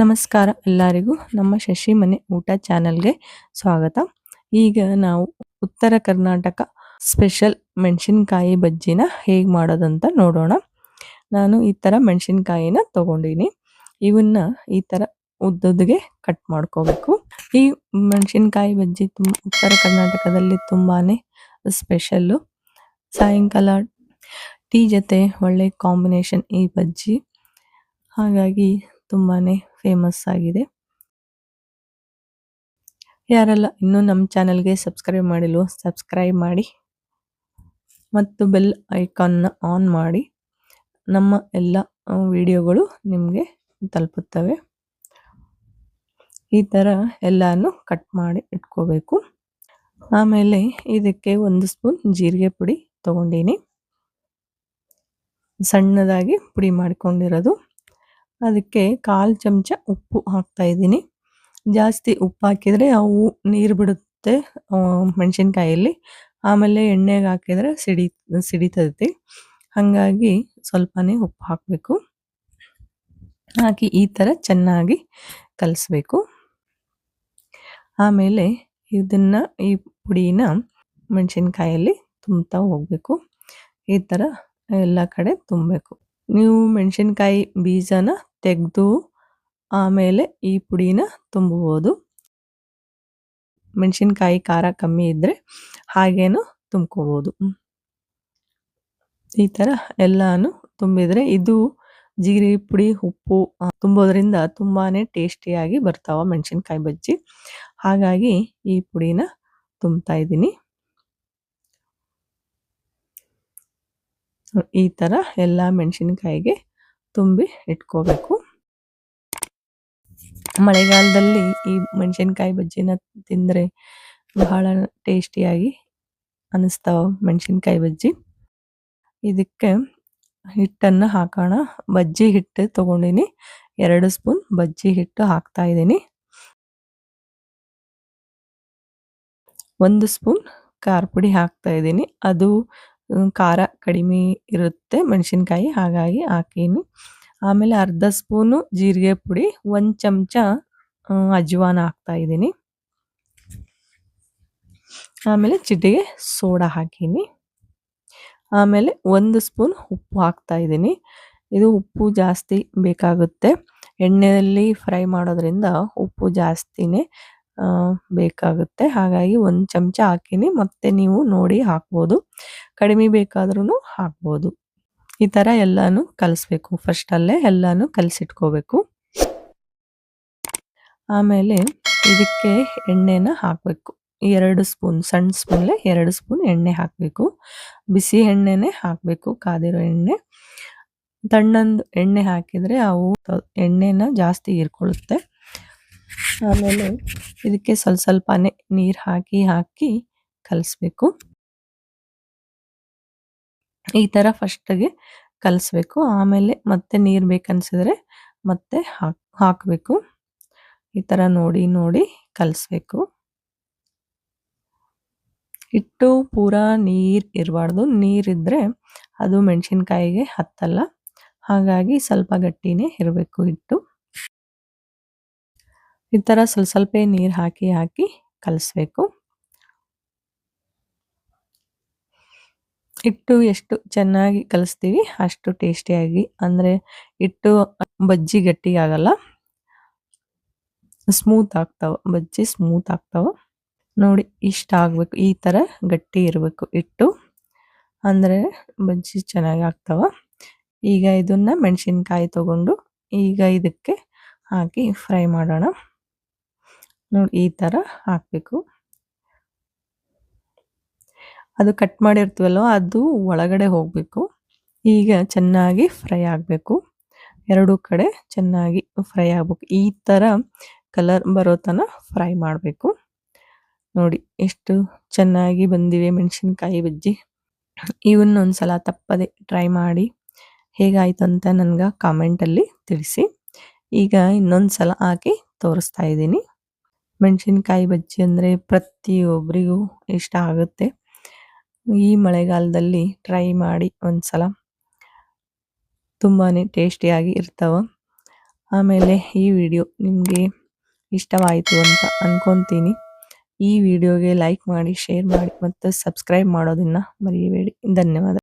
ನಮಸ್ಕಾರ ಎಲ್ಲರಿಗೂ ನಮ್ಮ ಶಶಿ ಮನೆ ಊಟ ಚಾನೆಲ್ಗೆ ಸ್ವಾಗತ. ಈಗ ನಾವು ಉತ್ತರ ಕರ್ನಾಟಕ ಸ್ಪೆಷಲ್ ಮೆಣಸಿನಕಾಯಿ ಬಜ್ಜಿನ ಹೇಗೆ ಮಾಡೋದಂತ ನೋಡೋಣ. ನಾನು ಈ ಥರ ಮೆಣಸಿನಕಾಯಿನ ತಗೊಂಡಿನಿ. ಇವನ್ನ ಈ ಥರ ಉದ್ದುದ್ಗೆ ಕಟ್ ಮಾಡ್ಕೋಬೇಕು. ಈ ಮೆಣಸಿನಕಾಯಿ ಬಜ್ಜಿ ಉತ್ತರ ಕರ್ನಾಟಕದಲ್ಲಿ ತುಂಬಾನೇ ಸ್ಪೆಷಲ್ಲು. ಸಾಯಂಕಾಲ ಟೀ ಜೊತೆ ಒಳ್ಳೆ ಕಾಂಬಿನೇಷನ್ ಈ ಬಜ್ಜಿ, ಹಾಗಾಗಿ ತುಂಬಾನೇ ಫೇಮಸ್ ಆಗಿದೆ. ಯಾರೆಲ್ಲ ಇನ್ನೂ ನಮ್ಮ ಚಾನಲ್ಗೆ ಸಬ್ಸ್ಕ್ರೈಬ್ ಮಾಡಿಲ್ವೋ ಸಬ್ಸ್ಕ್ರೈಬ್ ಮಾಡಿ ಮತ್ತು ಬೆಲ್ ಐಕಾನ್ನ ಆನ್ ಮಾಡಿ. ನಮ್ಮ ಎಲ್ಲ ವಿಡಿಯೋಗಳು ನಿಮಗೆ ತಲುಪುತ್ತವೆ. ಈ ಥರ ಎಲ್ಲಾನು ಕಟ್ ಮಾಡಿ ಇಟ್ಕೋಬೇಕು. ಆಮೇಲೆ ಇದಕ್ಕೆ 1 ಸ್ಪೂನ್ ಜೀರಿಗೆ ಪುಡಿ ತಗೊಂಡಿನಿ, ಸಣ್ಣದಾಗಿ ಪುಡಿ ಮಾಡ್ಕೊಂಡಿರೋದು. ಅದಕ್ಕೆ 1/4 ಚಮಚ ಉಪ್ಪು ಹಾಕ್ತಾ ಇದ್ದೀನಿ. ಜಾಸ್ತಿ ಉಪ್ಪು ಹಾಕಿದರೆ ಅವು ನೀರು ಬಿಡುತ್ತೆ ಮೆಣಸಿನ್ಕಾಯಲ್ಲಿ. ಆಮೇಲೆ ಎಣ್ಣೆಗೆ ಹಾಕಿದರೆ ಸಿಡಿತೈತಿ. ಹಾಗಾಗಿ ಸ್ವಲ್ಪನೇ ಉಪ್ಪು ಹಾಕಬೇಕು. ಹಾಕಿ ಈ ಥರ ಚೆನ್ನಾಗಿ ಕಲಿಸ್ಬೇಕು. ಆಮೇಲೆ ಈ ಪುಡಿನ ಮೆಣಸಿನ್ಕಾಯಲ್ಲಿ ತುಂಬ್ತಾ ಹೋಗಬೇಕು. ಈ ಥರ ಎಲ್ಲ ಕಡೆ ತುಂಬಬೇಕು. ನೀವು ಮೆಣಸಿನ್ಕಾಯಿ ಬೀಜನ ತೆಗೆದು ಆಮೇಲೆ ಈ ಪುಡಿನ ತುಂಬಬಹುದು. ಮೆಣಸಿನ್ಕಾಯಿ ಖಾರ ಕಮ್ಮಿ ಇದ್ದರೆ ಹಾಗೇನು ತುಂಬ್ಕೋಬೋದು. ಈ ಥರ ಎಲ್ಲಾನು ತುಂಬಿದರೆ ಇದು ಜೀರಿಗೆ ಪುಡಿ ಉಪ್ಪು ತುಂಬೋದ್ರಿಂದ ತುಂಬಾನೇ ಟೇಸ್ಟಿಯಾಗಿ ಬರ್ತಾವ ಮೆಣಸಿನ್ಕಾಯಿ ಬಜ್ಜಿ. ಹಾಗಾಗಿ ಈ ಪುಡಿನ ತುಂಬ್ತಾ ಇದ್ದೀನಿ. ಈ ಥರ ಎಲ್ಲ ಮೆಣಸಿನ್ಕಾಯಿಗೆ ತುಂಬಿ ಇಟ್ಕೋಬೇಕು. ಮಳೆಗಾಲದಲ್ಲಿ ಈ ಮೆಣಸಿನ್ಕಾಯಿ ಬಜ್ಜಿನ ತಿಂದರೆ ಬಹಳ ಟೇಸ್ಟಿಯಾಗಿ ಅನ್ನಿಸ್ತಾವ ಮೆಣಸಿನ್ಕಾಯಿ ಬಜ್ಜಿ. ಇದಕ್ಕೆ ಹಿಟ್ಟನ್ನು ಹಾಕೋಣ. ಬಜ್ಜಿ ಹಿಟ್ಟು ತಗೊಂಡಿನಿ, 2 ಸ್ಪೂನ್ ಬಜ್ಜಿ ಹಿಟ್ಟು ಹಾಕ್ತಾ ಇದ್ದೀನಿ. 1 ಸ್ಪೂನ್ ಖಾರ ಪುಡಿ ಹಾಕ್ತಾ ಇದ್ದೀನಿ. ಅದು ಖಾರ ಕಡಿಮೆ ಇರುತ್ತೆ ಮೆಣಸಿನ್ಕಾಯಿ, ಹಾಗಾಗಿ ಹಾಕೀನಿ. ಆಮೇಲೆ 1/2 ಸ್ಪೂನು ಜೀರಿಗೆ ಪುಡಿ, 1 ಚಮಚ ಅಜ್ವಾನ ಹಾಕ್ತಾ ಇದ್ದೀನಿ. ಆಮೇಲೆ ಚಿಟಿಗೆ ಸೋಡಾ ಹಾಕೀನಿ. ಆಮೇಲೆ 1 ಸ್ಪೂನ್ ಉಪ್ಪು ಹಾಕ್ತಾ ಇದ್ದೀನಿ. ಇದು ಉಪ್ಪು ಜಾಸ್ತಿ ಬೇಕಾಗುತ್ತೆ. ಎಣ್ಣೆಯಲ್ಲಿ ಫ್ರೈ ಮಾಡೋದ್ರಿಂದ ಉಪ್ಪು ಜಾಸ್ತಿನೇ ಬೇಕಾಗುತ್ತೆ. ಹಾಗಾಗಿ 1 ಚಮಚ ಹಾಕೀನಿ. ಮತ್ತೆ ನೀವು ನೋಡಿ ಹಾಕ್ಬೋದು, ಕಡಿಮೆ ಬೇಕಾದ್ರೂ ಹಾಕ್ಬೋದು. ಈ ಥರ ಎಲ್ಲಾನು ಕಲಿಸ್ಬೇಕು. ಫಸ್ಟಲ್ಲೇ ಎಲ್ಲಾನು ಕಲಸಿಟ್ಕೋಬೇಕು. ಆಮೇಲೆ ಇದಕ್ಕೆ ಎಣ್ಣೆನ ಹಾಕಬೇಕು. 2 ಸ್ಪೂನ್, ಸಣ್ಣ ಸ್ಪೂನ್ಲೆ 2 ಸ್ಪೂನ್ ಎಣ್ಣೆ ಹಾಕಬೇಕು. ಬಿಸಿ ಎಣ್ಣೆನೇ ಹಾಕಬೇಕು, ಕಾದಿರೋ ಎಣ್ಣೆ. ತಣ್ಣಂದು ಎಣ್ಣೆ ಹಾಕಿದರೆ ಅವು ಎಣ್ಣೆನ ಜಾಸ್ತಿ ಹೀರ್ಕೊಳ್ಳುತ್ತೆ. ಆಮೇಲೆ ಇದಕ್ಕೆ ಸ್ವಲ್ಪನೇ ನೀರು ಹಾಕಿ ಕಲಿಸ್ಬೇಕು. ಈ ಥರ ಫಸ್ಟಿಗೆ ಕಲಿಸ್ಬೇಕು. ಆಮೇಲೆ ಮತ್ತೆ ನೀರು ಬೇಕನ್ಸಿದ್ರೆ ಮತ್ತೆ ಹಾಕಬೇಕು. ಈ ಥರ ನೋಡಿ ಕಲಿಸ್ಬೇಕು. ಹಿಟ್ಟು ಪೂರಾ ನೀರು ಇರಬಾರ್ದು. ನೀರಿದ್ದರೆ ಅದು ಮೆಣಸಿನ್ಕಾಯಿಗೆ ಹತ್ತಲ್ಲ. ಹಾಗಾಗಿ ಸ್ವಲ್ಪ ಗಟ್ಟಿನೇ ಇರಬೇಕು ಹಿಟ್ಟು. ಈ ಥರ ಸ್ವಲ್ಪ ನೀರು ಹಾಕಿ ಕಲಿಸ್ಬೇಕು. ಹಿಟ್ಟು ಎಷ್ಟು ಚೆನ್ನಾಗಿ ಕಲಿಸ್ತೀವಿ ಅಷ್ಟು ಟೇಸ್ಟಿಯಾಗಿ, ಅಂದರೆ ಹಿಟ್ಟು ಬಜ್ಜಿ ಗಟ್ಟಿ ಆಗಲ್ಲ, ಸ್ಮೂತ್ ಆಗ್ತಾವ ಬಜ್ಜಿ, ಸ್ಮೂತ್ ಆಗ್ತಾವ. ನೋಡಿ ಇಷ್ಟ ಆಗಬೇಕು. ಈ ಥರ ಗಟ್ಟಿ ಇರಬೇಕು ಹಿಟ್ಟು, ಅಂದರೆ ಬಜ್ಜಿ ಚೆನ್ನಾಗಿ ಆಗ್ತಾವ. ಈಗ ಇದನ್ನ ಮೆಣಸಿನ್ಕಾಯಿ ತಗೊಂಡು ಈಗ ಇದಕ್ಕೆ ಹಾಕಿ ಫ್ರೈ ಮಾಡೋಣ. ನೋಡಿ ಈ ಥರ ಹಾಕಬೇಕು. ಅದು ಕಟ್ ಮಾಡಿರ್ತೀವಲ್ವ ಅದು ಒಳಗಡೆ ಹೋಗಬೇಕು. ಈಗ ಚೆನ್ನಾಗಿ ಫ್ರೈ ಆಗಬೇಕು. 2 ಕಡೆ ಚೆನ್ನಾಗಿ ಫ್ರೈ ಆಗಬೇಕು. ಈ ಥರ ಕಲರ್ ಬರೋ ತನಕ ಫ್ರೈ ಮಾಡಬೇಕು. ನೋಡಿ ಎಷ್ಟು ಚೆನ್ನಾಗಿ ಬಂದಿವೆ ಮೆಣಸಿನ್ಕಾಯಿ ಬಜ್ಜಿ. ಇವನ್ನೊಂದ್ಸಲ ತಪ್ಪದೆ ಟ್ರೈ ಮಾಡಿ ಹೇಗಾಯ್ತು ಅಂತ ನನಗೆ ಕಾಮೆಂಟಲ್ಲಿ ತಿಳಿಸಿ. ಈಗ ಇನ್ನೊಂದು ಸಲ ಹಾಕಿ ತೋರಿಸ್ತಾ ಇದ್ದೀನಿ. ಮೆಣಸಿನ್ಕಾಯಿ ಬಜ್ಜಿ ಅಂದರೆ ಪ್ರತಿಯೊಬ್ಬರಿಗೂ ಇಷ್ಟ ಆಗುತ್ತೆ. ಈ ಮಳೆಗಾಲದಲ್ಲಿ ಟ್ರೈ ಮಾಡಿ ಒಂದ್ಸಲ, ತುಂಬಾ ಟೇಸ್ಟಿಯಾಗಿ ಇರ್ತಾವ. ಆಮೇಲೆ ಈ ವಿಡಿಯೋ ನಿಮಗೆ ಇಷ್ಟವಾಯಿತು ಅಂತ ಅನ್ಕೊಂತೀನಿ. ಈ ವಿಡಿಯೋಗೆ ಲೈಕ್ ಮಾಡಿ, ಶೇರ್ ಮಾಡಿ ಮತ್ತು ಸಬ್ಸ್ಕ್ರೈಬ್ ಮಾಡೋದನ್ನ ಮರೆಯಬೇಡಿ. ಧನ್ಯವಾದ.